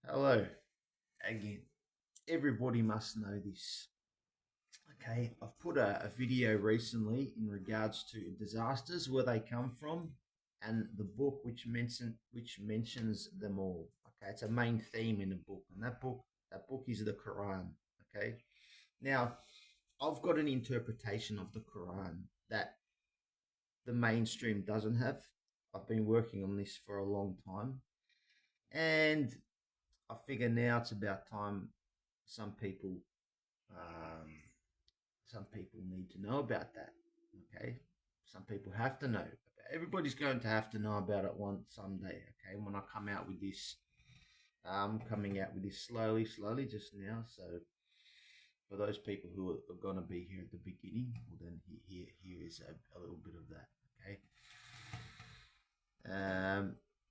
Hello again. Everybody must know this. Okay, I've put a video recently in regards to disasters, where they come from, and the book which mentions them all. Okay, it's a main theme in the book, and that book is the Quran. Okay, now I've got an interpretation of the Quran that the mainstream doesn't have. I've been working on this for a long time, and I figure now it's about time some people um, some people need to know about that. Okay, some people have to know. Everybody's going to have to know about it one someday. Okay, when I come out with this, I'm coming out with this slowly, just now. So for those people who are going to be here at the beginning, well, then here is a little bit of that. Okay,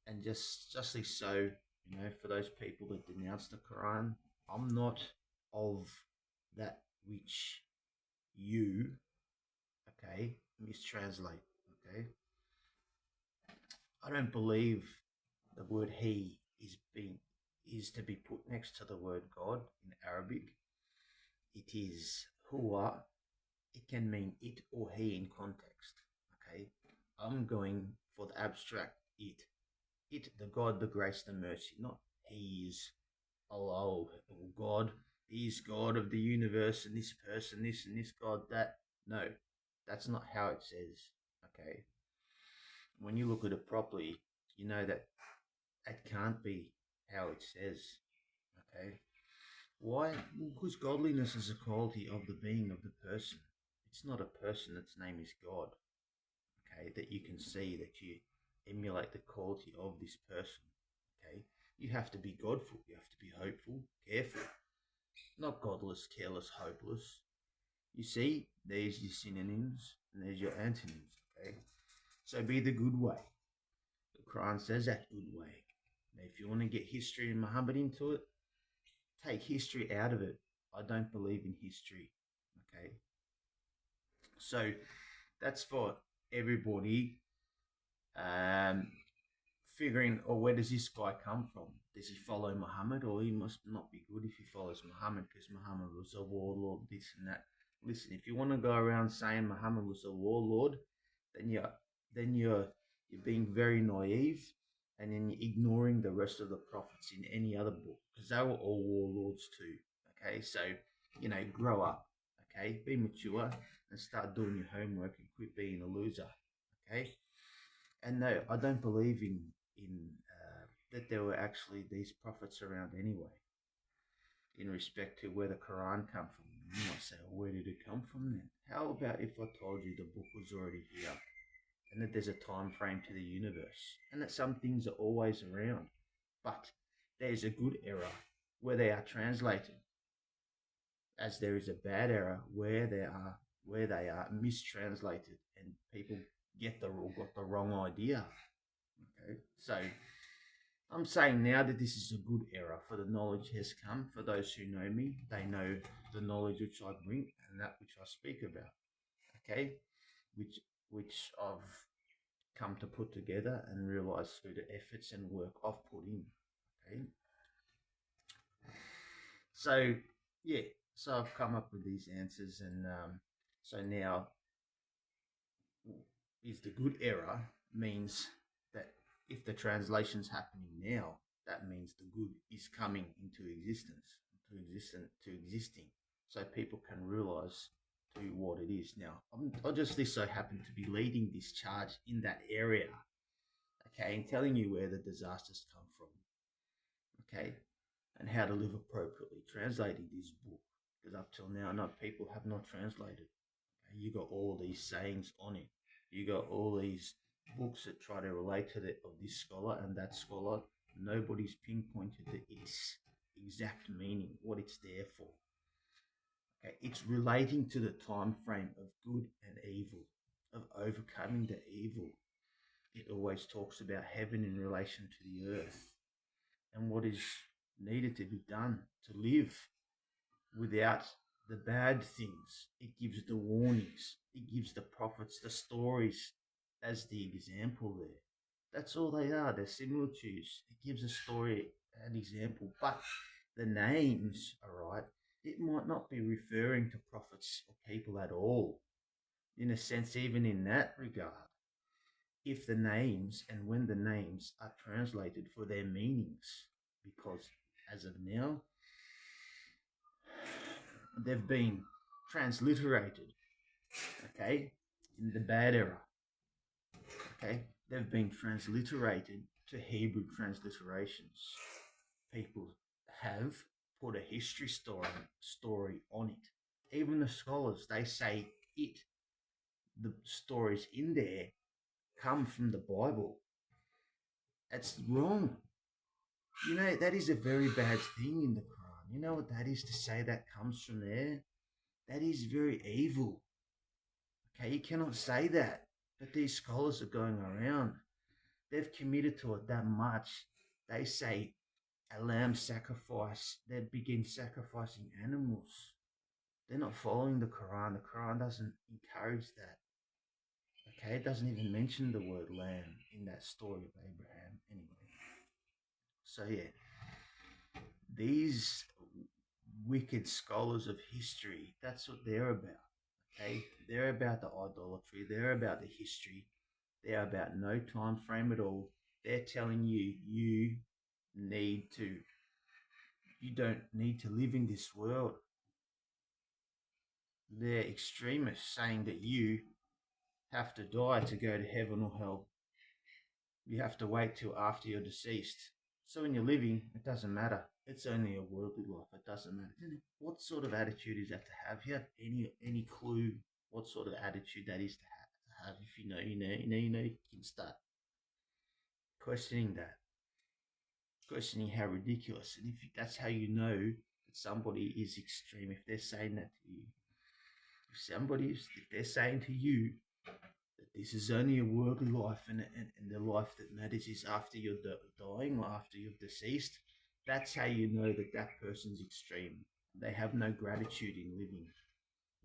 and justly so, for those people that denounce the Quran, I'm not of that which you, okay, mistranslate. Okay, I don't believe the word he is to be put next to the word God in Arabic. It is huwa. It can mean it or he in context. Okay, I'm going for the abstract it. It, the God, the grace, the mercy, not he is Allah or God. He is God of the universe and this person, this and this God, that. No, that's not how it says. Okay, when you look at it properly, you know that it can't be how it says. Okay, why? Well, because godliness is a quality of the being of the person. It's not a person that's name is God. Okay, that you can see, that you emulate the quality of this person. Okay, you have to be godful. You have to be hopeful, careful, not godless, careless, hopeless. You see, there's your synonyms and there's your antonyms. Okay, so be the good way. The Quran says that good way. Now, if you want to get history and Muhammad into it, take history out of it. I don't believe in history. Okay, so that's for everybody. Um, Figuring, or where does this guy come from? Does he follow Muhammad, or he must not be good if he follows Muhammad because Muhammad was a warlord, this and that. Listen, if you want to go around saying Muhammad was a warlord, then you're being very naive, and then you're ignoring the rest of the prophets in any other book, because they were all warlords too. Okay, so grow up. Okay, be mature and start doing your homework and quit being a loser. Okay, and no, I don't believe in that there were actually these prophets around anyway. In respect to where the Quran come from, you might say, well, where did it come from then? How about if I told you the book was already here, and that there's a time frame to the universe, and that some things are always around, but there's a good era where they are translated, as there is a bad era where they are mistranslated, and people got the wrong idea. Okay, so I'm saying now that this is a good era, for the knowledge has come. For those who know me, they know the knowledge which I bring and that which I speak about. Okay, which I've come to put together and realize through the efforts and work I've put in. Okay, so yeah, so I've come up with these answers, and so now is the good era means that if the translation's happening now, that means the good is coming into existence, to existing, so people can realize to what it is. Now, I just this so happen to be leading this charge in that area, okay, and telling you where the disasters come from, okay, and how to live appropriately, translating this book, because up till now, not people have not translated. Okay? You got all these sayings on it. You got all these books that try to relate to of this scholar and that scholar. Nobody's pinpointed its exact meaning, what it's there for. Okay, it's relating to the time frame of good and evil, of overcoming the evil. It always talks about heaven in relation to the earth, and what is needed to be done to live without the bad things. It gives the warnings. It gives the prophets the stories as the example there. That's all they are. They're similitudes. It gives a story, an example. But the names, all right, it might not be referring to prophets or people at all, in a sense, even in that regard. If the names and when the names are translated for their meanings, because as of now, they've been transliterated, okay, in the bad era, okay, they've been transliterated to Hebrew transliterations. People have put a history story on it. Even the scholars, they say the stories in there come from the Bible. That's wrong. You know, that is a very bad thing in the Quran. You know what that is, to say that comes from there? That is very evil. Okay, you cannot say that. But these scholars are going around. They've committed to it that much. They say a lamb sacrifice, they begin sacrificing animals. They're not following the Quran. The Quran doesn't encourage that. Okay, it doesn't even mention the word lamb in that story of Abraham anyway. So yeah, these wicked scholars of history, that's what they're about. Okay, they're about the idolatry, they're about the history, they're about no time frame at all. They're telling you need to you don't need to live in this world. They're extremists saying that you have to die to go to heaven or hell. You have to wait till after you're deceased. So when you're living, it doesn't matter. It's only a worldly life. It doesn't matter. What sort of attitude is that to have? You have any clue what sort of attitude that is to have? If you know, you can start questioning that, questioning how ridiculous. And if that's how you know that somebody is extreme, if they're saying that to you, if they're saying to you that this is only a worldly life and the life that matters is after you're dying or after you're deceased, that's how you know that that person's extreme. They have no gratitude in living.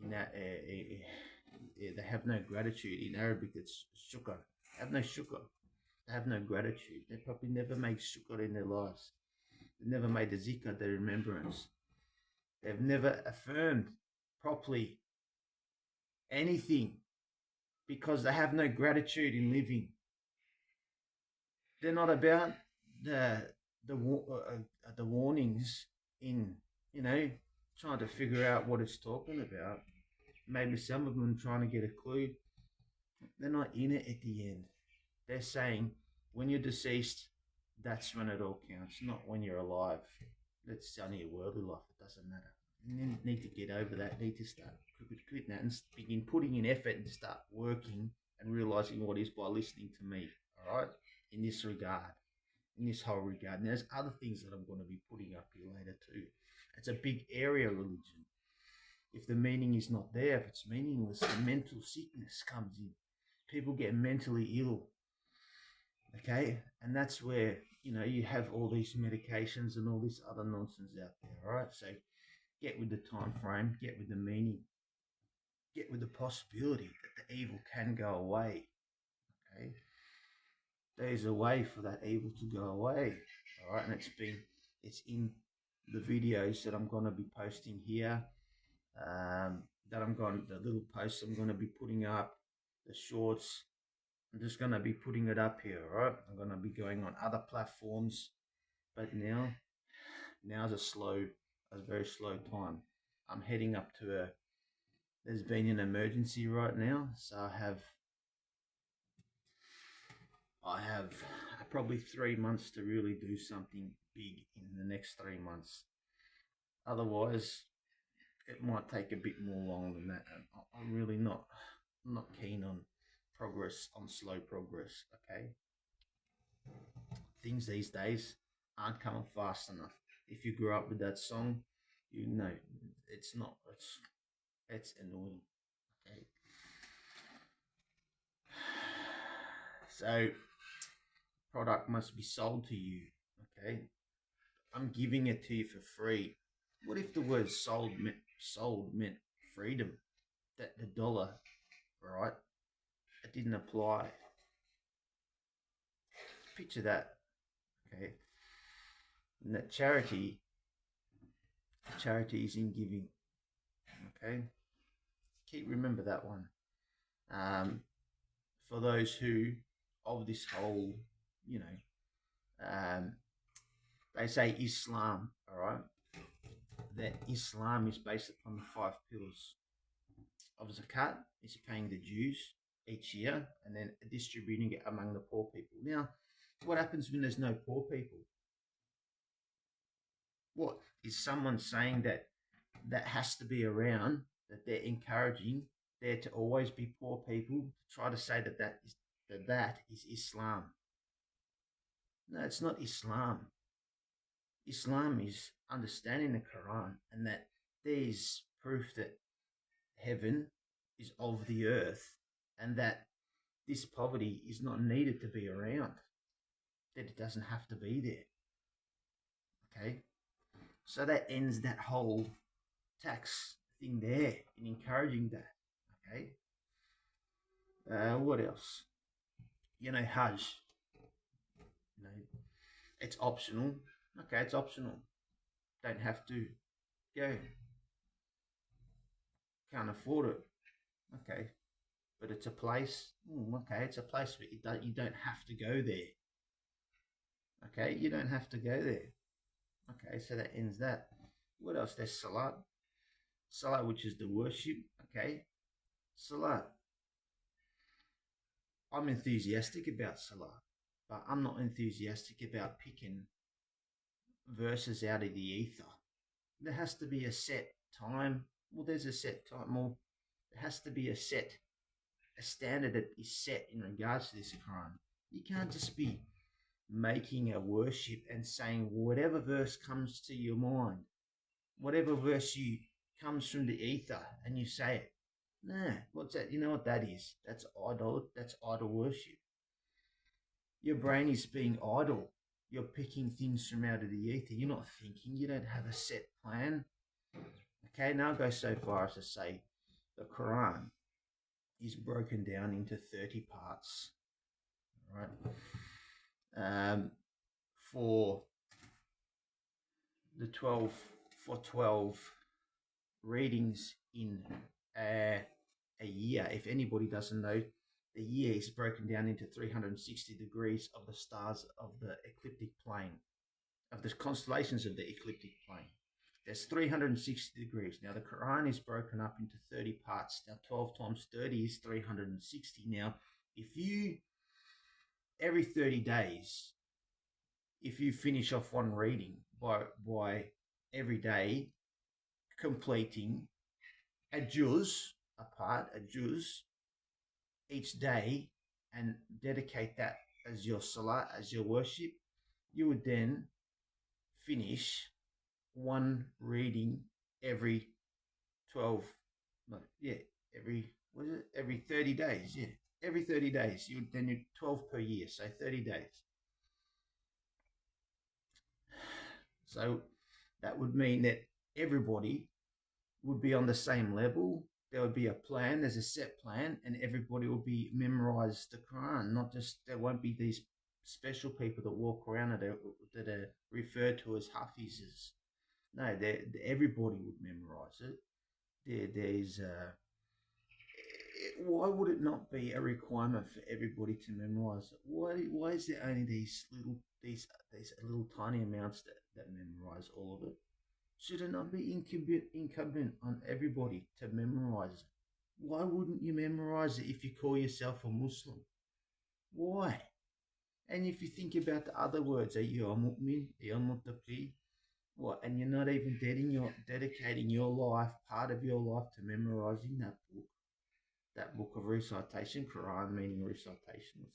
In that, they have no gratitude. In Arabic, it's shukr. They have no shukr. They have no gratitude. They probably never made shukr in their lives. They never made the zikr, the remembrance. They've never affirmed properly anything because they have no gratitude in living. They're not about the warnings in, trying to figure out what it's talking about. Maybe some of them trying to get a clue. They're not in it at the end. They're saying when you're deceased, that's when it all counts, not when you're alive. That's only a worldly life. It doesn't matter. You need to get over that. Need to start quitting that and begin putting in effort and start working and realizing what is by listening to me. All right, in this regard, in this whole regard. And there's other things that I'm going to be putting up here later too. It's a big area, religion. If the meaning is not there, if it's meaningless, the mental sickness comes in. People get mentally ill. Okay, and that's where you have all these medications and all this other nonsense out there. All right, so get with the time frame, get with the meaning, get with the possibility that the evil can go away. Okay, there's a way for that evil to go away. All right, and it's in the videos that I'm going to be posting here. The little posts I'm going to be putting up, the shorts. I'm just going to be putting it up here. All right, I'm going to be going on other platforms, but now's a very slow time. I'm heading up to there's been an emergency right now, so I have probably 3 months to really do something big in the next 3 months. Otherwise, it might take a bit more long than that. I'm really not keen on slow progress. Okay, things these days aren't coming fast enough. If you grew up with that song, you know it's not. It's annoying. Okay, so product must be sold to you. Okay, I'm giving it to you for free. What if the word sold meant freedom? That the dollar, right? It didn't apply. picture that, okay? And that charity is in giving, okay? Remember that one. For those who, of this whole, you know, they say Islam, all right? That Islam is based upon the 5 pillars of zakat, is paying the dues each year and then distributing it among the poor people. Now, what happens when there's no poor people? What is someone saying that has to be around, that they're encouraging there to always be poor people, to try to say that is Islam? No, it's not Islam. Islam is understanding the Quran and that there's proof that heaven is of the earth and that this poverty is not needed to be around, that it doesn't have to be there. Okay? So that ends that whole tax thing there in encouraging that. Okay? What else? You know, Hajj. You know, it's optional. Okay, it's optional. Don't have to go. Can't afford it. Okay, but it's a place. Okay, it's a place where you don't have to go there. Okay, you don't have to go there. Okay, so that ends that. What else? There's Salat. Salat, which is the worship. Okay, Salat. I'm enthusiastic about Salat, but I'm not enthusiastic about picking verses out of the ether. There has to be a set time. Well, there's a set time. Well, there has to be a standard that is set in regards to this Quran. You can't just be making a worship and saying whatever verse comes to your mind, whatever verse comes from the ether, and you say it. Nah, what's that? You know what that is? That's idol. That's idol worship. Your brain is being idle. You're picking things from out of the ether. You're not thinking. You don't have a set plan. Okay, now I'll go so far as to say the Quran is broken down into 30 parts. Right? For the 12 readings in a year. If anybody doesn't know, the year is broken down into 360 degrees of the stars of the ecliptic plane, of the constellations of the ecliptic plane. There's 360 degrees. Now, the Quran is broken up into 30 parts. Now, 12 times 30 is 360. Now, every 30 days, if you finish off one reading by every day completing a juz each day, and dedicate that as your salah, as your worship, you would then finish one reading every 12, every 30 days, every 30 days. You 12 per year, so 30 days. So that would mean that everybody would be on the same level. There would be a plan, there's a set plan, and everybody will be memorized the Quran. Not just, there won't be these special people that walk around that are referred to as Hafizes. No, everybody would memorize it. There's why would it not be a requirement for everybody to memorize it? Why is there only these little tiny amounts that memorize all of it? Should it not be incumbent on everybody to memorize it? Why wouldn't you memorize it if you call yourself a Muslim? Why? And if you think about the other words, are you a mu'min, are a muttaqi? What? And you're not even dedicating your life, part of your life, to memorizing that book of recitation, Quran meaning recitation,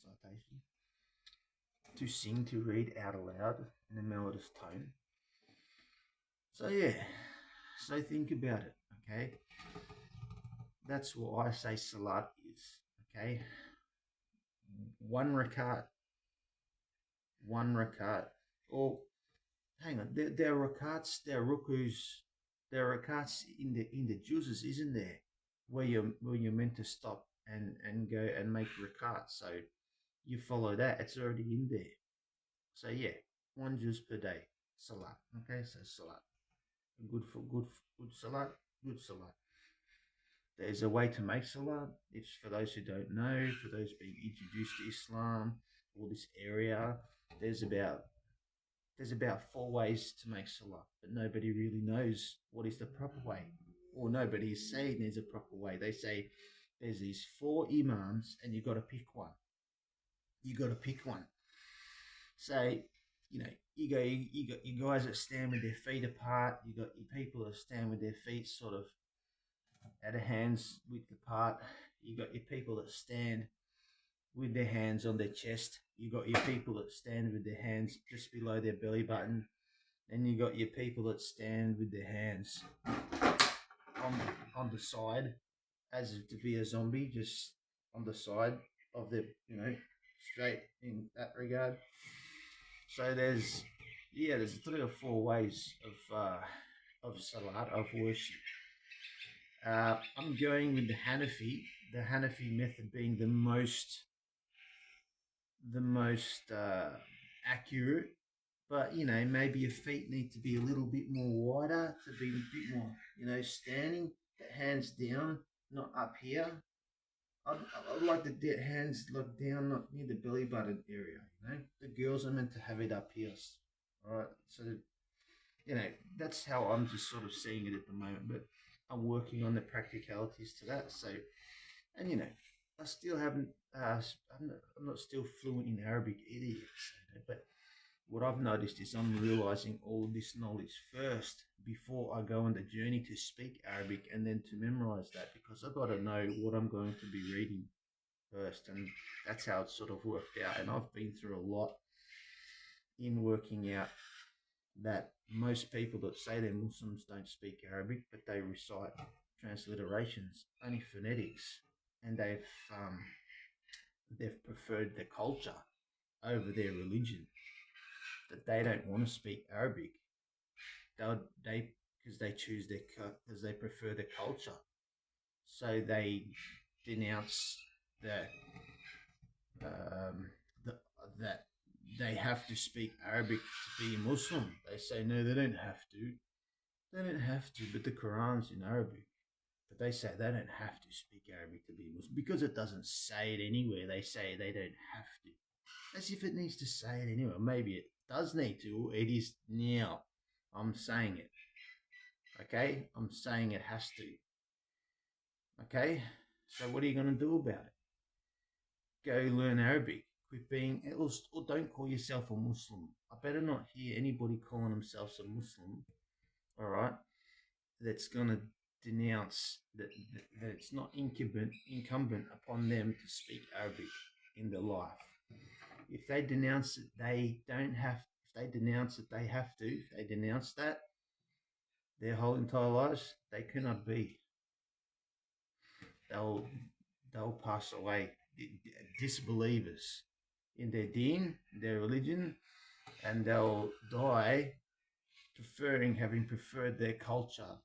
to sing, to read out aloud in a melodious tone. So so think about it, okay? That's what I say salat is, okay? One rakat. Or hang on, there are rakats, there are rukus, there are rakats in the juzes, isn't there? Where you're meant to stop and go and make rakat. So you follow that, it's already in there. So yeah, one juice per day, salat. Okay, so salat, good salat, good salat. There's a way to make salat. It's for those who don't know, for those being introduced to Islam or this area. There's about there's about 4 ways to make salat, but nobody really knows what is the proper way, or nobody is saying there's a proper way. They say there's these four imams, and you got to pick one. You got to pick one. So, you got your guys that stand with their feet apart. You got your people that stand with their feet sort of at a hands width apart. You got your people that stand with their hands on their chest. You got your people that stand with their hands just below their belly button. And you got your people that stand with their hands on the side, as if to be a zombie, just on the side of the, straight in that regard. So there's 3 or 4 ways of salat, of worship. I'm going with the Hanafi method being the most accurate. But maybe your feet need to be a little bit more wider to be a bit more, standing. The hands down, not up here. I'd like the hands look down, not near the belly button area. The girls are meant to have it up here. All right, so that's how I'm just sort of seeing it at the moment. But I'm working on the practicalities to that. So, and I still haven't. I'm not still fluent in Arabic either yet. So, but what I've noticed is I'm realizing all this knowledge first before I go on the journey to speak Arabic and then to memorize that, because I've got to know what I'm going to be reading first. And that's how it sort of worked out. And I've been through a lot in working out that most people that say they're Muslims don't speak Arabic, but they recite transliterations, only phonetics, and they've preferred their culture over their religion. That they don't want to speak Arabic. They because they choose because they prefer the culture. So they denounce um, the that they have to speak Arabic to be Muslim. They say no, they don't have to. They don't have to, but the Quran's in Arabic. But they say they don't have to speak Arabic to be Muslim because it doesn't say it anywhere. They say they don't have to, as if it needs to say it anywhere. Maybe it does need to. It is now. I'm saying it. Okay? I'm saying it has to. Okay? So what are you going to do about it? Go learn Arabic. Quit being, or don't call yourself a Muslim. I better not hear anybody calling themselves a Muslim, all right, that's going to denounce that it's not incumbent upon them to speak Arabic in their life. If they denounce it, they don't have. If they denounce it, they have to. If they denounce that their whole entire lives, they cannot be. They'll pass away. Disbelievers in their deen, their religion, and they'll die having preferred their culture,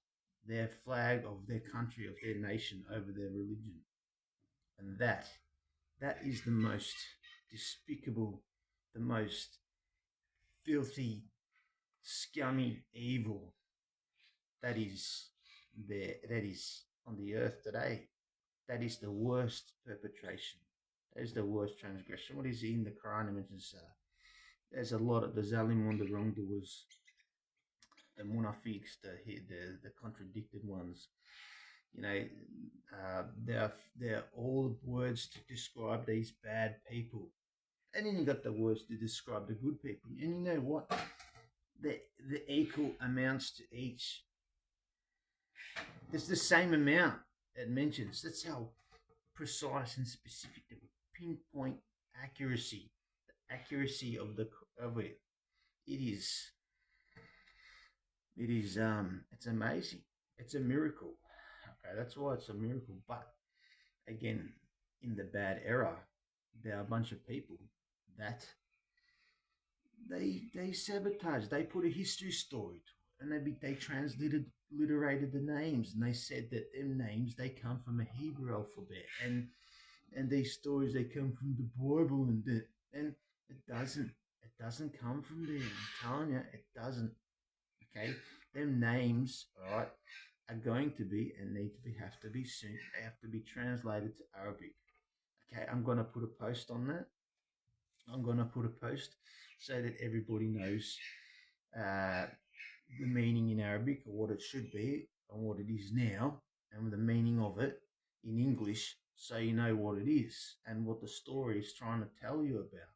their flag of their country, of their nation over their religion. And that is the most despicable, the most filthy, scummy evil that is on the earth today. That is the worst perpetration. That is the worst transgression. What is in the Quran mentions there's a lot of the Zalimun, the wrongdoers, the munafiqs, the contradicted ones. They're all words to describe these bad people. And then you got the words to describe the good people. And you know what? The equal amounts to each. There's the same amount it mentions. That's how precise and specific, the pinpoint accuracy, the accuracy of it. It's amazing. It's a miracle. Okay, that's why it's a miracle. But again, in the bad era, there are a bunch of people that they sabotage. They put a history story to it, and they transliterated the names, and they said that them names they come from a Hebrew alphabet, and these stories they come from the Bible, and it doesn't. It doesn't come from there. I'm telling you, it doesn't. Okay, them names, all right, are going to be and need to be have to be soon. They have to be translated to Arabic. Okay, I'm gonna put a post on that. I'm gonna put a post so that everybody knows uh, the meaning in Arabic or what it should be and what it is now, and the meaning of it in English, so you know what it is and what the story is trying to tell you about.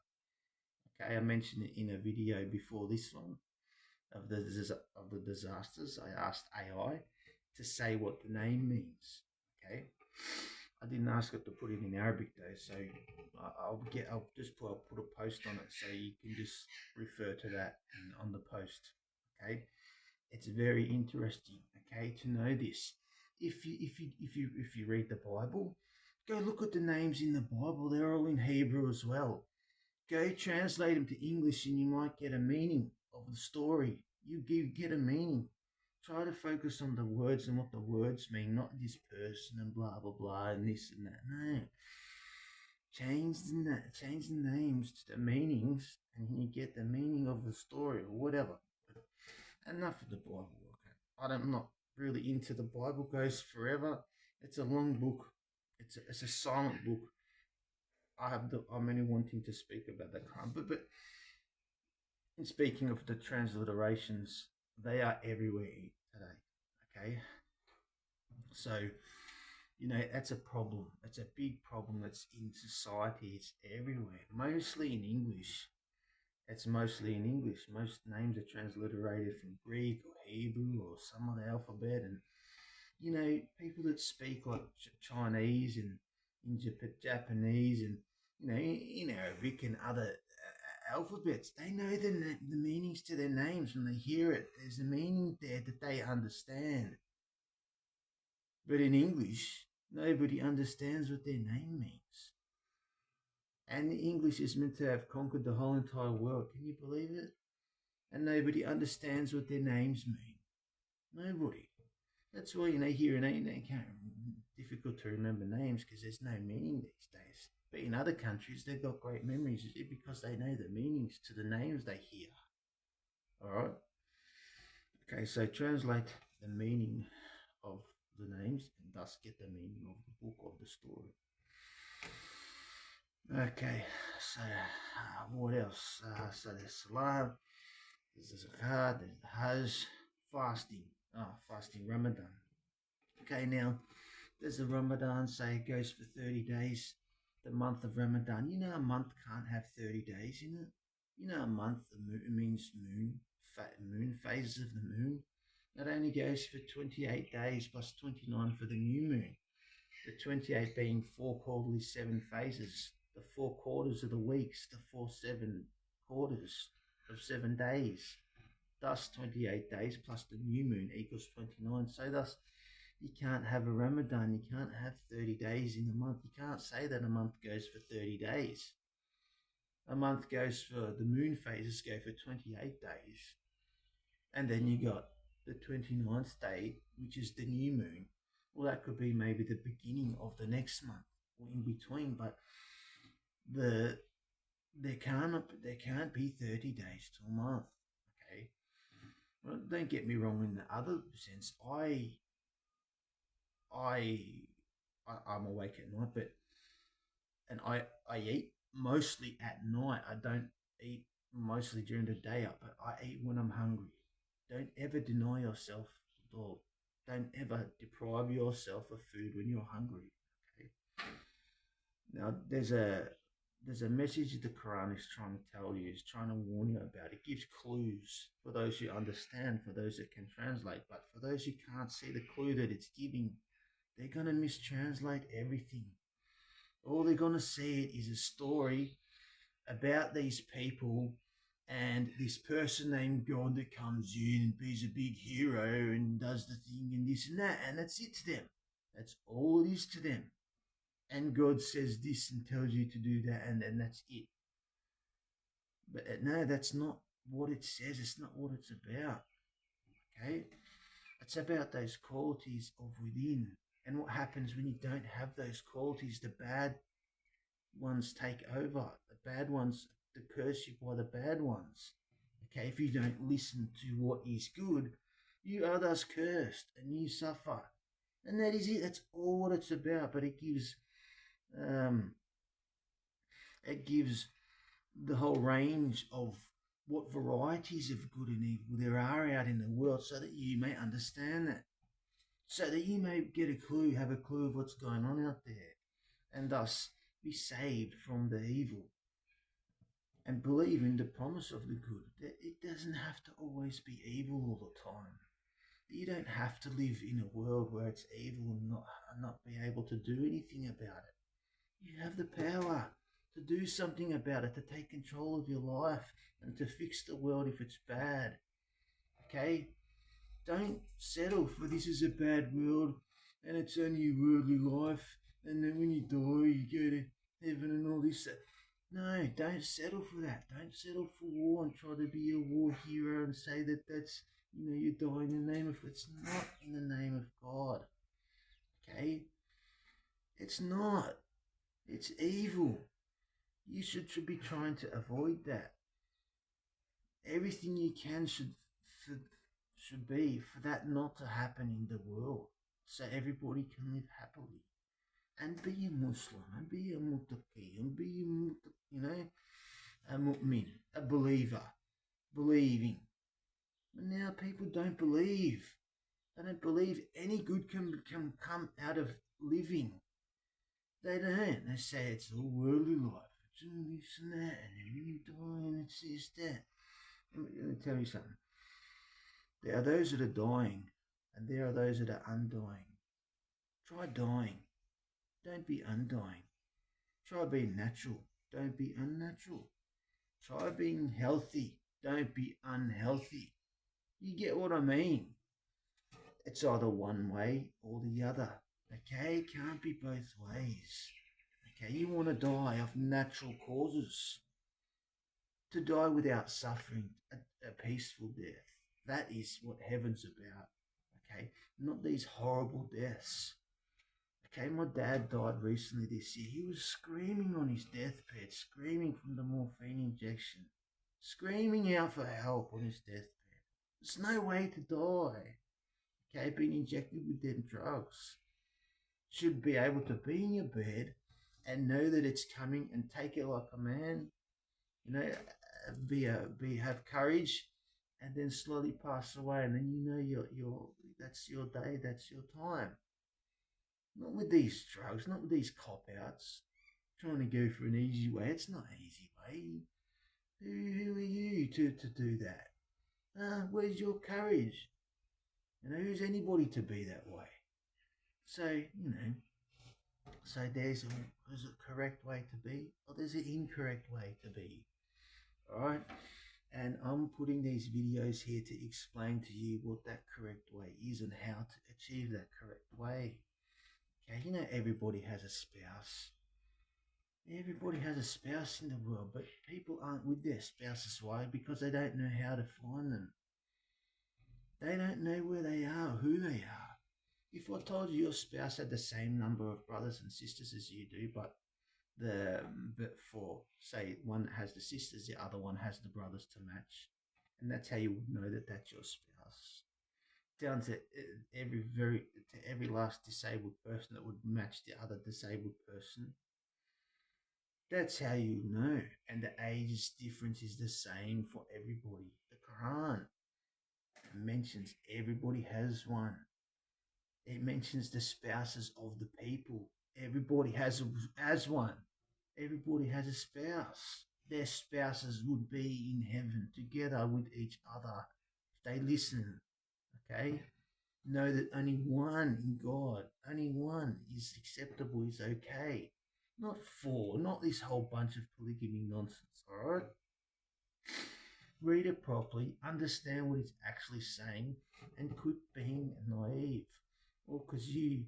Okay, I mentioned it in a video before this one of the disasters. I asked AI to say what the name means. Okay, I didn't ask it to put it in Arabic though, so I'll put a post on it so you can just refer to that on the post. Okay, it's very interesting. Okay, to know this. If you read the Bible, go look at the names in the Bible. They're all in Hebrew as well. Go translate them to English and you might get a meaning of the story. Get a meaning. Try to focus on the words and what the words mean, not this person and blah blah blah and this and that. No. Change the names to the meanings and you get the meaning of the story or whatever. Enough of the Bible, okay? I'm not really into the Bible. Goes forever. It's a long book. It's a silent book. I'm only wanting to speak about the Quran, but in speaking of the transliterations, they are everywhere today. Okay, so that's a problem. It's a big problem that's in society. It's everywhere, mostly in English. It's mostly in English. Most names are transliterated from Greek or Hebrew or some other alphabet, and people that speak like Chinese and in Japanese and in Arabic and other alphabets, they know the meanings to their names when they hear it. There's a meaning there that they understand. But in English, nobody understands what their name means. And English is meant to have conquered the whole entire world. Can you believe it? And nobody understands what their names mean. Nobody. That's why here in England, difficult to remember names because there's no meaning these days. But in other countries, they've got great memories because they know the meanings to the names they hear. All right. Okay, so translate the meaning of the names and thus get the meaning of the book of the story. Okay, so what else? So there's Salah, there's the Zakat, there's the Hajj, fasting. Fasting Ramadan. Okay, now there's the Ramadan, say it goes for 30 days. The month of Ramadan. A month can't have 30 days in it. A month means moon phases of the moon. That only goes for 28 days plus 29 for the new moon. The 28 being 4 quarterly 7 phases. The 4 quarters of the weeks, the 7 quarters of 7 days. Thus 28 days plus the new moon equals 29. So thus you can't have a Ramadan. You can't have 30 days in a month. You can't say that a month goes for 30 days. A month goes for the moon phases go for 28 days. And then you got the 29th day, which is the new moon. Well, that could be maybe the beginning of the next month or in between, but there can't be 30 days to a month. Okay. Well, don't get me wrong in the other sense. I'm awake at night, and I eat mostly at night. I don't eat mostly during the day, but I eat when I'm hungry. Don't ever deny yourself, or don't ever deprive yourself of food when you're hungry. Okay. Now there's a message the Quran is trying to tell you, is trying to warn you about. It gives clues for those who understand, for those that can translate, but for those who can't see the clue that it's giving, they're going to mistranslate everything. All they're going to see is a story about these people and this person named God that comes in and is a big hero and does the thing and this and that, and that's it to them. That's all it is to them. And God says this and tells you to do that, and that's it. But no, that's not what it says. It's not what it's about. Okay? It's about those qualities of within. And what happens when you don't have those qualities? The bad ones take over. The bad ones to curse you by the bad ones. Okay, if you don't listen to what is good, you are thus cursed and you suffer. And that is it. That's all what it's about. But um, it gives the whole range of what varieties of good and evil there are out in the world, so that you may understand that, so that you may get a clue, have a clue of what's going on out there, and thus be saved from the evil and believe in the promise of the good. That it doesn't have to always be evil all the time. You don't have to live in a world where it's evil and not be able to do anything about it. You have the power to do something about it, to take control of your life and to fix the world if it's bad. Okay? Don't settle for this is a bad world and it's only a worldly life, and then when you die you go to heaven and all this. No, don't settle for that. Don't settle for war and try to be a war hero and say that that's, you die in the name of, it's not in the name of God. Okay? It's not. It's evil. You should be trying to avoid that. Everything you can should be for that not to happen in the world, so everybody can live happily and be a Muslim and be a muttaqi and be a mu'min, a believer, believing. But now people don't believe. They don't believe any good can come out of living. They don't. They say it's all worldly life. It's all this and that, and then when you die and it's this, that. Let me tell you something. There are those that are dying, and there are those that are undying. Try dying. Don't be undying. Try being natural. Don't be unnatural. Try being healthy. Don't be unhealthy. You get what I mean? It's either one way or the other. Okay? It can't be both ways. Okay? You want to die of natural causes. To die without suffering, a peaceful death. That is what heaven's about. Okay? Not these horrible deaths. Okay, my dad died recently this year. He was screaming on his deathbed, screaming from the morphine injection, screaming out for help on his deathbed. There's no way to die. Okay, being injected with them drugs. Should be able to be in your bed and know that it's coming and take it like a man. Have courage, and then slowly pass away, and then your that's your day, that's your time. Not with these drugs, not with these cop-outs, trying to go for an easy way. It's not an easy way. Who are you to do that? Where's your courage? Who's anybody to be that way? So, so there's a correct way to be, or there's an incorrect way to be. Alright? And I'm putting these videos here to explain to you what that correct way is and how to achieve that correct way. Okay, everybody has a spouse. Everybody has a spouse in the world, but people aren't with their spouses. Why? Because they don't know how to find them. They don't know where they are, who they are. If I told you your spouse had the same number of brothers and sisters as you do, but for, say, one has the sisters, the other one has the brothers to match, and that's how you would know that that's your spouse. Down to every last disabled person that would match the other disabled person. That's how you know. And the age difference is the same for everybody. The Quran mentions everybody has one. It mentions the spouses of the people. Everybody has one. Everybody has a spouse. Their spouses would be in heaven together with each other if they listen. Okay? Know that only one in God, only one is acceptable, is okay. Not four, not this whole bunch of polygamy nonsense, alright? Read it properly, understand what it's actually saying, and quit being naive. Or because you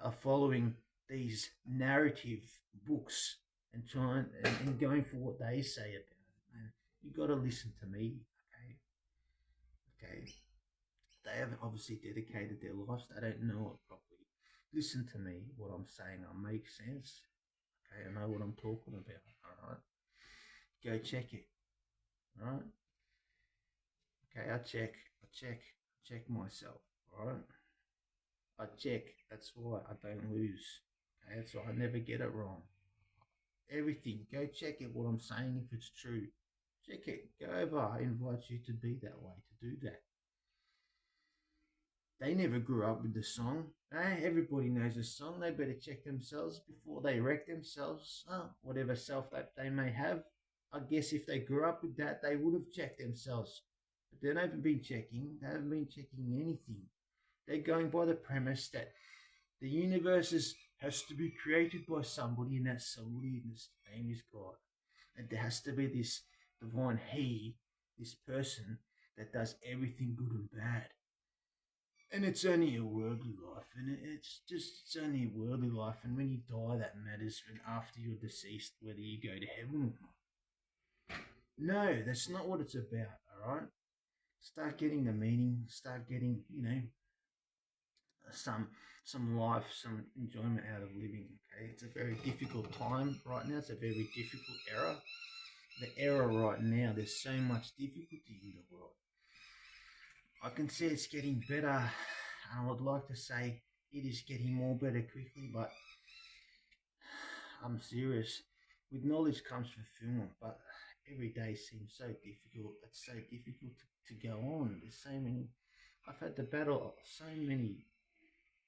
are following these narrative books and trying and going for what they say about it. Man, you got to listen to me, okay? They haven't obviously dedicated their lives. They don't know it properly. Listen to me. What I'm saying, I make sense. Okay, I know what I'm talking about. All right, go check it. All right. Okay, I check myself. All right, I check. That's why I don't lose. Okay, that's why I never get it wrong. Everything, go check it. What I'm saying, if it's true, check it. Go over. I invite you to be that way, to do that. They never grew up with the song. Everybody knows the song. They better check themselves before they wreck themselves. Whatever self that they may have. I guess if they grew up with that, they would have checked themselves. But they haven't been checking. They haven't been checking anything. They're going by the premise that the universe has to be created by somebody, and that somebody in this name is God. And there has to be this divine He, this person that does everything good and bad. And it's only a worldly life, and it's only a worldly life. And when you die, that matters. When after you're deceased, whether you go to heaven or not. No, that's not what it's about. All right. Start getting the meaning. Start getting, some life, some enjoyment out of living. Okay, it's a very difficult time right now. It's a very difficult era. The era right now, there's so much difficulty in the world. I can see it's getting better. I would like to say it is getting more better quickly, but I'm serious. With knowledge comes fulfillment, but every day seems so difficult. It's so difficult to go on. There's so many. I've had to battle so many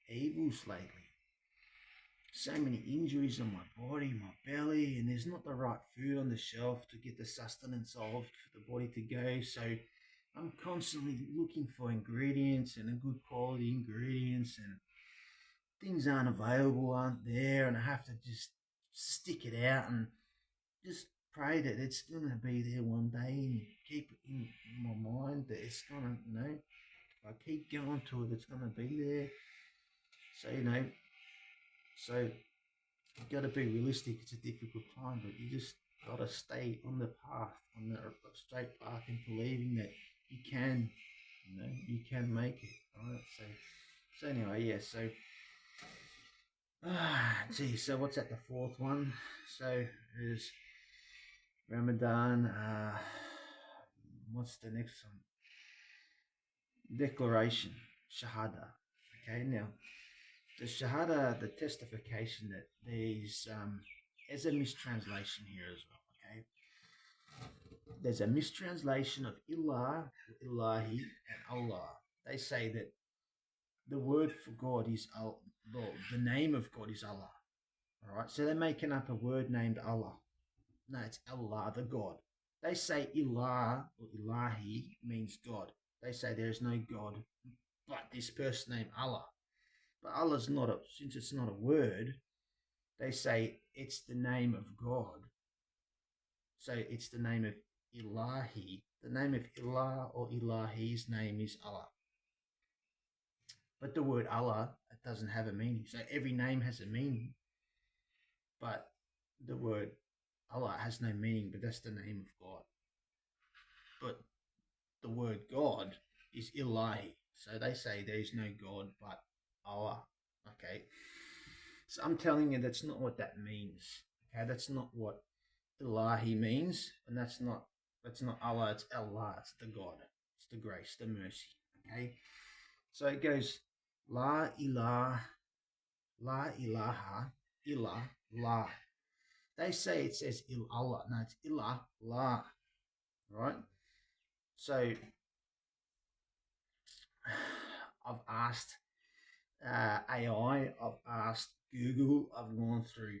evils lately. So many injuries on my body, my belly, and there's not the right food on the shelf to get the sustenance of for the body to go. So I'm constantly looking for ingredients and a good quality ingredients, and things aren't available, aren't there, and I have to just stick it out and just pray that it's going to be there one day, and keep it in my mind that it's going to, if I keep going to it, it's going to be there. So, so you've got to be realistic. It's a difficult time, but you just got to stay on the path, on the straight path, and believing that you can, you can make it. All right. So anyway, yeah. So, so what's at the fourth one? So there's Ramadan. What's the next one? Declaration, Shahada. Okay, now the Shahada, the testification that there's a mistranslation here as well. Okay, there's a mistranslation of Ilah, Ilahi, and Allah. They say that the word for God is the name of God is Allah. All right, so they're making up a word named Allah. No, it's Allah, the God. They say Ilah or Ilahi means God. They say there is no God but this person named Allah. But Allah's not since it's not a word, they say it's the name of God. So it's the name of Ilahi. The name of Ilah or Ilahi's name is Allah. But the word Allah, it doesn't have a meaning. So every name has a meaning. But the word Allah has no meaning, but that's the name of God. But the word God is Ilahi. So they say there is no God but Allah. Okay. So I'm telling you that's not what that means. Okay, that's not what Ilahi means, and that's not Allah, it's Allah, it's the God. It's the grace, the mercy. Okay. So it goes La ilaha, La ilaha, Ilah, La. They say it says Il Allah. No, it's Ilah, La. Right? So I've asked AI, I've asked Google, I've gone through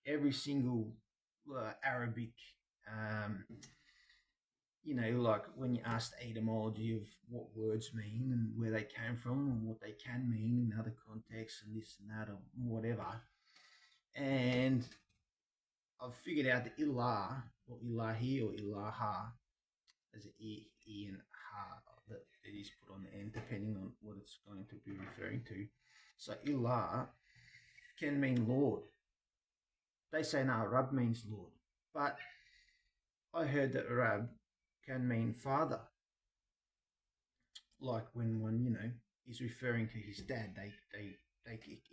every single Arabic, like when you ask the etymology of what words mean and where they came from and what they can mean in other contexts and this and that or whatever. And I've figured out that Ilah or Ilahi or Ilaha, as an E and Ha that it is put on the end depending on what it's going to be referring to. So Ilah can mean Lord. They say no, Rab means Lord. But I heard that Rab can mean father. Like when one, is referring to his dad, they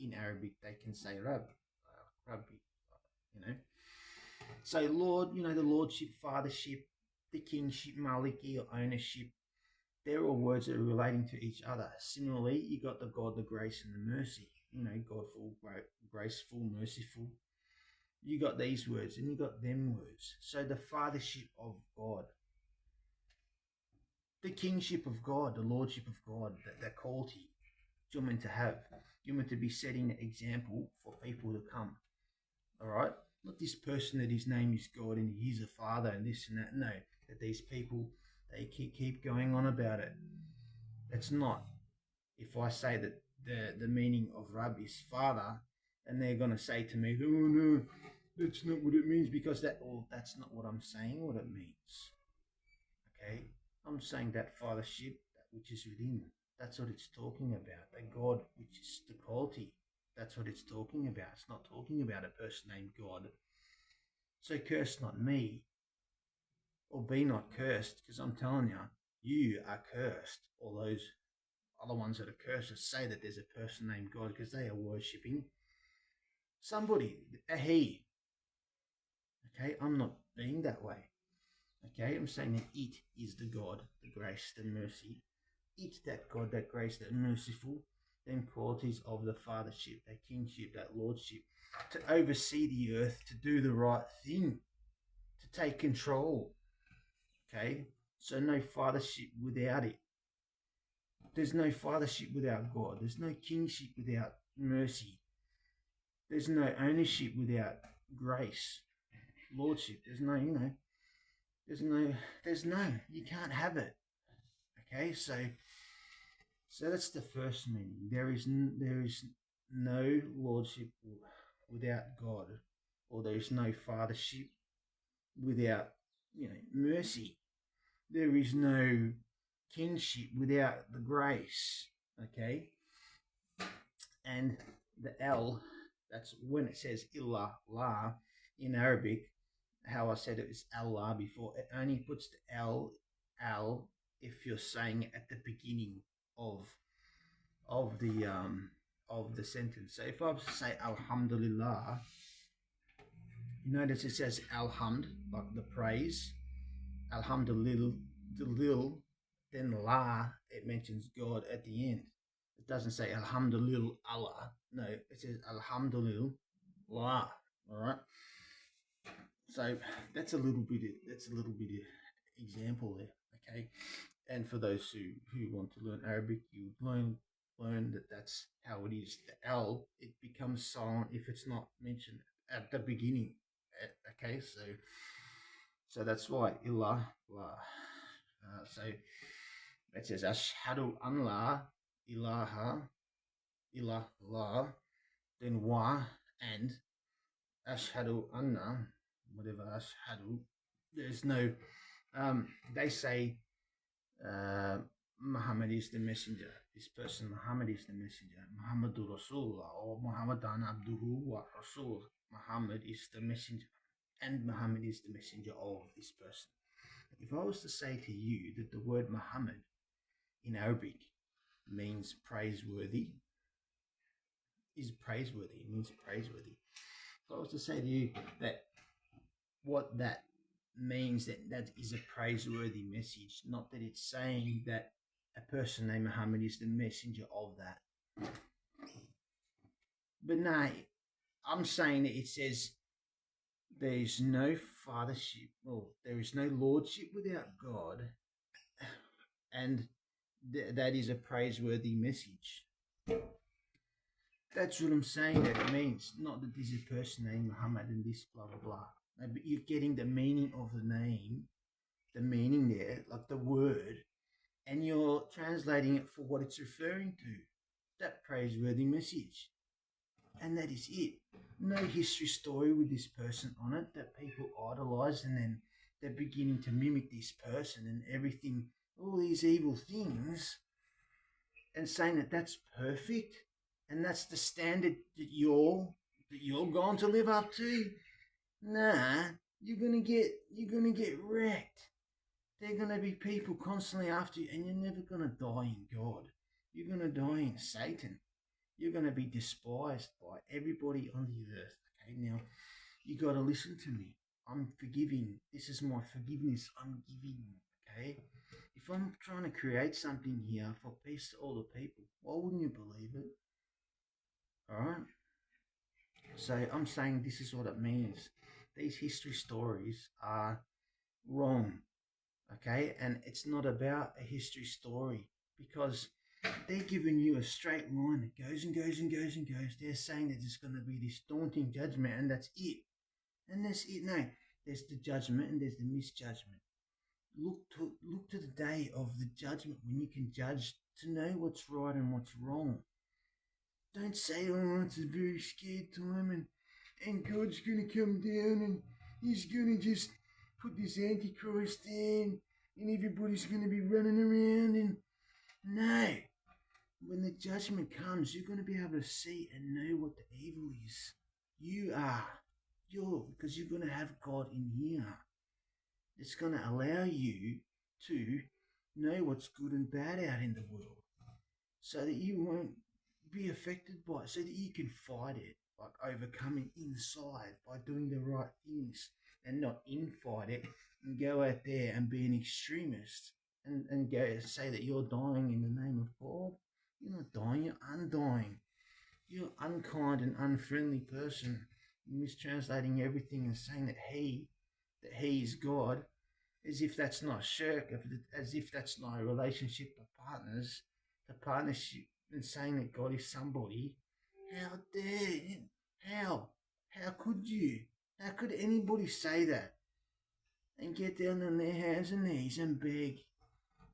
in Arabic they can say Rab, Rabbi. you know. So Lord, the lordship, fathership, the kingship, maliki, or ownership, they're all words that are relating to each other. Similarly, you got the God, the grace, and the mercy. God full, graceful, merciful. You got these words, and you got them words. So the fathership of God, the kingship of God, the lordship of God, that quality you're meant to have. You're meant to be setting an example for people to come. All right? Not this person that his name is God and he's a father and this and that. No, that these people, they keep going on about it. It's not. If I say that the meaning of Rab is father, and they're going to say to me, oh no, that's not what it means, because that's not what I'm saying what it means. Okay? I'm saying that fathership, that which is within, that's what it's talking about. The God, which is the quality, that's what it's talking about. It's not talking about a person named God. So curse not me, or be not cursed, because I'm telling you, you are cursed. All those other ones that are cursed say that there's a person named God, because they are worshipping somebody, a he. Okay, I'm not being that way. Okay, I'm saying that it is the God, the grace, the mercy. It's that God, that grace, that merciful, them qualities of the fathership, that kingship, that lordship, to oversee the earth, to do the right thing, to take control. Okay, so no fathership without it. There's no fathership without God. There's no kingship without mercy. There's no ownership without grace, lordship. There's no, you can't have it. Okay, so that's the first meaning. There is no lordship without God, or there is no fathership without mercy. There is no kingship without the grace. Okay, and the L, that's when it says illa la in Arabic. How I said it is Allah before, it only puts the al if you're saying it at the beginning of the sentence. So if I was to say Alhamdulillah, you notice it says Alhamd, like the praise. Alhamdulillah, then La, it mentions God at the end. It doesn't say Alhamdulillah Allah. No, it says Alhamdulillah. All right. So that's a little bit of example there. Okay. And for those who want to learn Arabic, you learn that that's how it is. The L, it becomes silent if it's not mentioned at the beginning. Okay, so that's why ilah la. So it says ashhadu an la ilaha illallah, then wa and ashhadu anna, whatever ashhadu. There's no. They say Muhammad is the messenger. This person, Muhammad is the messenger. Muhammadur Rasulullah, or Muhammadan Abduhu wa Rasul. Muhammad is the messenger, and Muhammad is the messenger of this person. If I was to say to you that the word Muhammad in Arabic means praiseworthy, it means praiseworthy. If I was to say to you that what that means, that is a praiseworthy message, not that it's saying that a person named Muhammad is the messenger of that. But no, I'm saying that it says there is no fathership, or there is no lordship without God, and that is a praiseworthy message. That's what I'm saying that it means. Not that this is a person named Muhammad and this blah blah blah. No, but you're getting the meaning of the name, the meaning there, like the word, and you're translating it for what it's referring to. That praiseworthy message. And that is it. No history story with this person on it that people idolize, and then they're beginning to mimic this person and everything, all these evil things, and saying that that's perfect and that's the standard that you're going to live up to. Nah, you're gonna get wrecked. There are gonna be people constantly after you, and you're never gonna die in God. You're gonna die in Satan. You're gonna be despised by everybody on the earth. Okay, now You got to listen to me. I'm forgiving. This is my forgiveness I'm giving. Okay? If I'm trying to create something here for peace to all the people, why wouldn't you believe it? All right? So I'm saying this is what it means. These history stories are wrong. Okay? And it's not about a history story because they're giving you a straight line that goes and goes and goes and goes. They're saying that there's going to be this daunting judgment and that's it. And that's it. No, there's the judgment and there's the misjudgment. Look to the day of the judgment when you can judge to know what's right and what's wrong. Don't say, oh, it's a very scared time and God's going to come down and he's going to just put this Antichrist in and everybody's going to be running around and no. When the judgment comes, you're going to be able to see and know what the evil is. Because you're going to have God in here. It's going to allow you to know what's good and bad out in the world so that you won't be affected by it, so that you can fight it, like overcoming inside by doing the right things and not infight it and go out there and be an extremist and go say that you're dying in the name of God. You're not dying, you're undying. You're an unkind and unfriendly person. You're mistranslating everything and saying that he is God, as if that's not shirk, as if that's not a relationship of partners, the partnership, and saying that God is somebody. How dare you? How? How could you? How could anybody say that and get down on their hands and knees and beg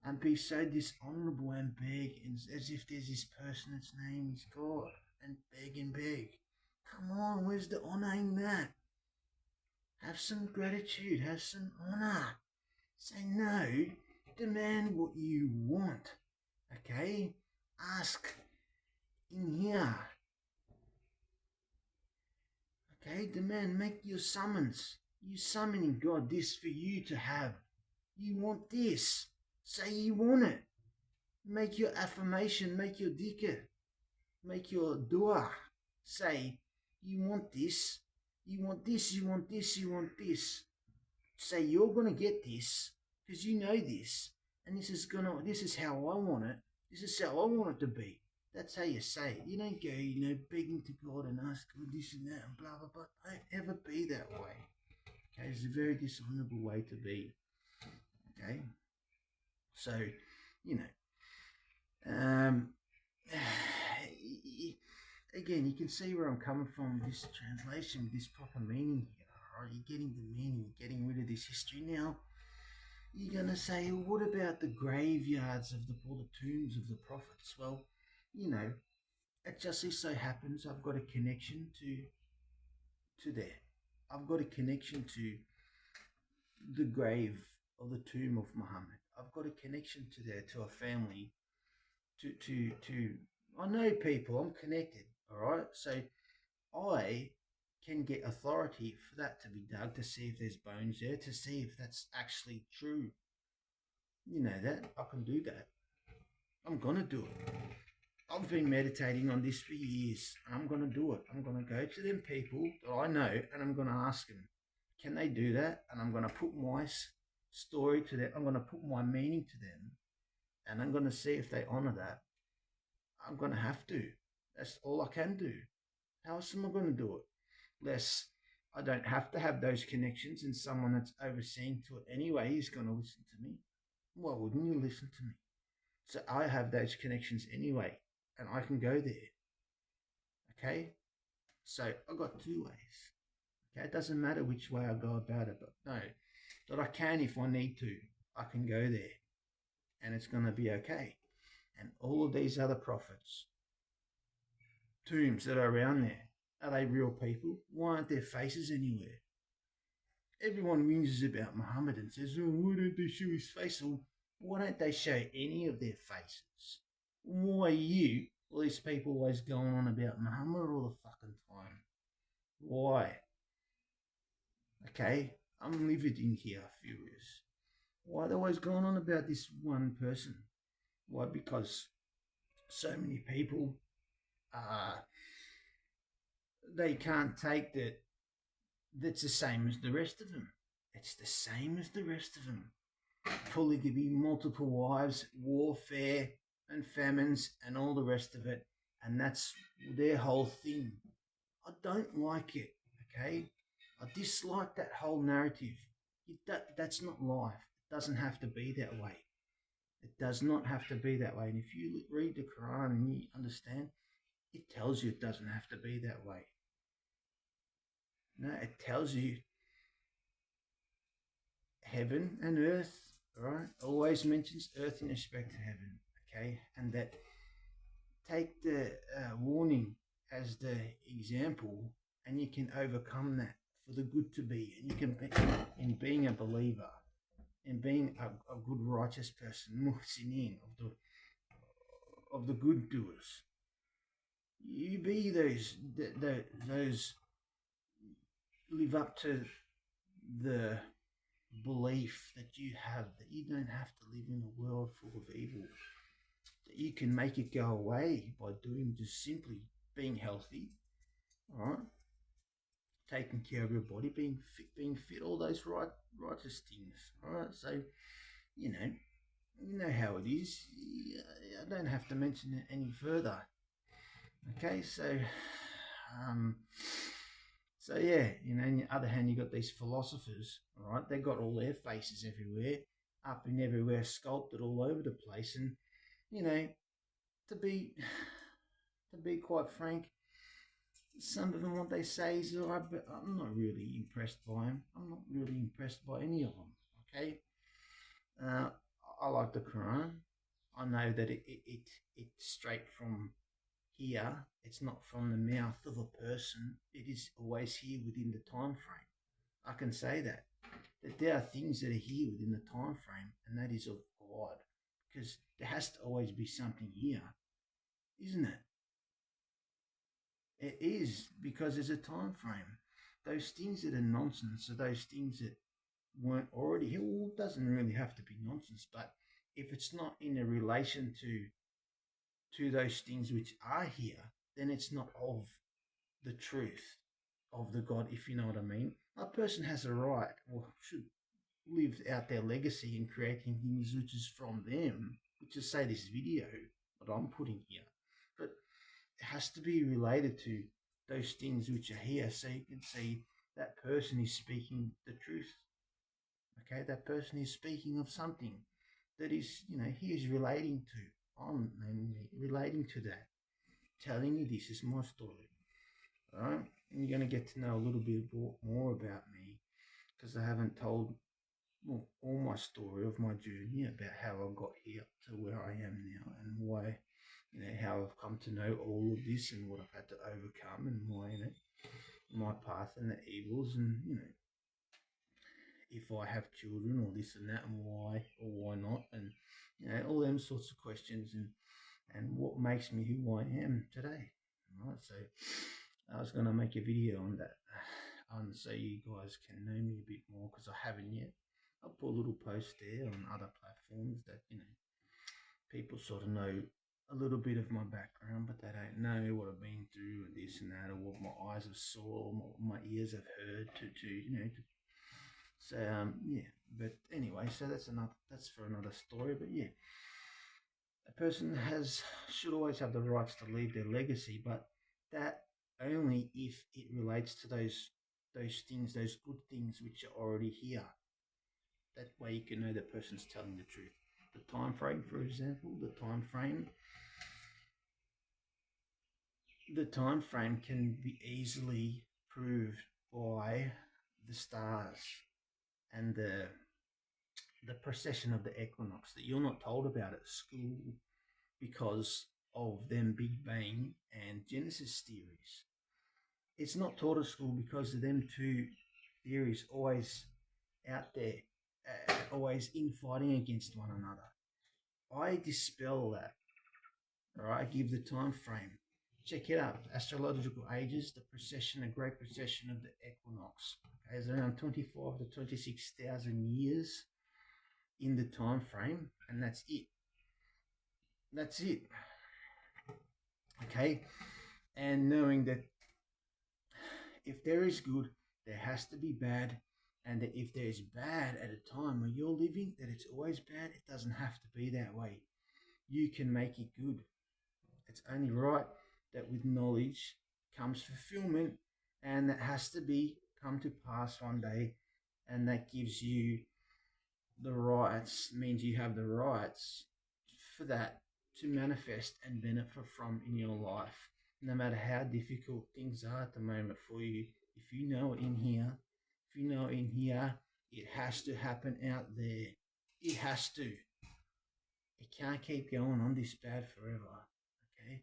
and be so dishonourable and beg as if there's this person that's name is God and beg and beg? Come on, where's the honour in that? Have some gratitude, have some honour. Say no, demand what you want, okay? Ask in here. Okay, demand, make your summons. You summoning God this for you to have. You want this. Say you want it. Make your affirmation, make your dhikr, make your dua. Say, you want this, you want this, you want this, you want this. Say you're gonna get this because you know this, and this is how I want it. This is how I want it to be. That's how you say it. You don't go, begging to God and ask God this and that and blah blah blah. Don't ever be that way. Okay, it's a very dishonourable way to be. Okay, so again, you can see where I'm coming from with this translation, with this proper meaning here. All right, you're getting the meaning, you're getting rid of this history now. You're going to say, well, what about the graveyards of all the tombs of the prophets? Well, it just so happens I've got a connection to there. I've got a connection to the grave of the tomb of Muhammad. I've got a connection to there, to a family, to I know people, I'm connected, all right? So I can get authority for that to be dug, to see if there's bones there, to see if that's actually true. You know that. I can do that. I'm going to do it. I've been meditating on this for years, and I'm going to do it. I'm going to go to them people that I know, and I'm going to ask them, can they do that? And I'm going to put my story to them. I'm going to put my meaning to them, and I'm going to see if they honour that. I'm going to have to. That's all I can do. How else am I going to do it? Less I don't have to have those connections, and someone that's overseeing to it anyway is going to listen to me. Why wouldn't you listen to me? So I have those connections anyway, and I can go there. Okay? So I've got two ways. Okay? It doesn't matter which way I go about it, but no, that I can if I need to. I can go there, and it's going to be okay. And all of these other prophets, tombs that are around there, are they real people? Why aren't their faces anywhere? Everyone whinges about Muhammad and says, oh, why don't they show his face? Or why don't they show any of their faces? Why are all these people always going on about Muhammad all the fucking time? Why? Okay, I'm livid in here, furious. Why are they always going on about this one person? Why? Because so many people, they can't take that that's the same as the rest of them. It's the same as the rest of them. Polygamy, multiple wives, warfare, and famines, and all the rest of it. And that's their whole thing. I don't like it, okay? I dislike that whole narrative. That's not life. It doesn't have to be that way. It does not have to be that way. And if you read the Quran and you understand, it tells you it doesn't have to be that way. No, it tells you heaven and earth, right? Always mentions earth in respect to heaven, okay? And that take the warning as the example, and you can overcome that for the good to be. And you can be in being a believer, in being a good righteous person, muhsinin, of the good doers. You be those live up to the belief that you have that you don't have to live in a world full of evil, that you can make it go away by doing just simply being healthy, all right, taking care of your body, being fit, all those righteous things, all right. So you know how it is. I don't have to mention it any further. Okay, um, so yeah, on the other hand, you got these philosophers, all right? They got all their faces everywhere, up and everywhere, sculpted all over the place, and to be quite frank, some of them what they say is all right, but I'm not really impressed by them. I'm not really impressed by any of them. Okay, uh, I like the Quran. I know that it's straight from here. It's not from the mouth of a person. It is always here within the time frame. I can say that there are things that are here within the time frame, and that is of God, because there has to always be something here, isn't it? It is, because there's a time frame. Those things that are nonsense are those things that weren't already here. Well, it doesn't really have to be nonsense, but if it's not in a relation to those things which are here, then it's not of the truth of the God, if you know what I mean. A person has a right, or should live out their legacy in creating things which is from them, which is, say, this video that I'm putting here. But it has to be related to those things which are here, so you can see that person is speaking the truth. Okay, that person is speaking of something that is, he is relating to. I'm relating to that, telling you this is my story. All right, and you're going to get to know a little bit more about me, because I haven't told all my story of my journey about how I got here to where I am now, and why, how I've come to know all of this and what I've had to overcome, and why, my path and the evils, and if I have children or this and that, and why or why not, and all them sorts of questions, and what makes me who I am today. All right, so I was going to make a video on that, so you guys can know me a bit more, because I haven't yet. I'll put a little post there on other platforms that people sort of know a little bit of my background, but they don't know what I've been through and this and that, or what my eyes have saw, or what my ears have heard. So yeah. But anyway, so that's for another story. But yeah, a person should always have the rights to leave their legacy, but that only if it relates to those things, those good things which are already here. That way you can know the person's telling the truth. The time frame, for example, the time frame can be easily proved by the stars and the precession of the equinox that you're not told about at school because of them Big Bang and Genesis theories. It's not taught at school because of them two theories always out there, always infighting against one another. I dispel that. All right, I give the time frame. Check it out. Astrological ages, the great precession of the equinox. Okay, it's around 25 to 26,000 years in the time frame, and that's it. That's it. Okay, and knowing that if there is good, There has to be bad, and that if there's bad at a time when you're living, that it's always bad. It doesn't have to be that way. You can make it good. It's only right that with knowledge comes fulfillment, and that has to be come to pass one day, and that gives you the rights, means you have the rights for that to manifest and benefit from in your life, no matter how difficult things are at the moment for you. If you know in here, if you know in here, it has to happen out there. It has to. It can't keep going on this bad forever. Okay?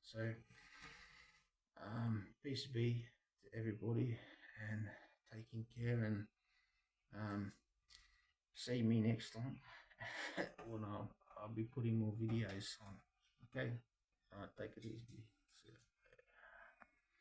So, peace be to everybody and taking care, and see me next time when I'll be putting more videos on. Okay? Alright, take it easy.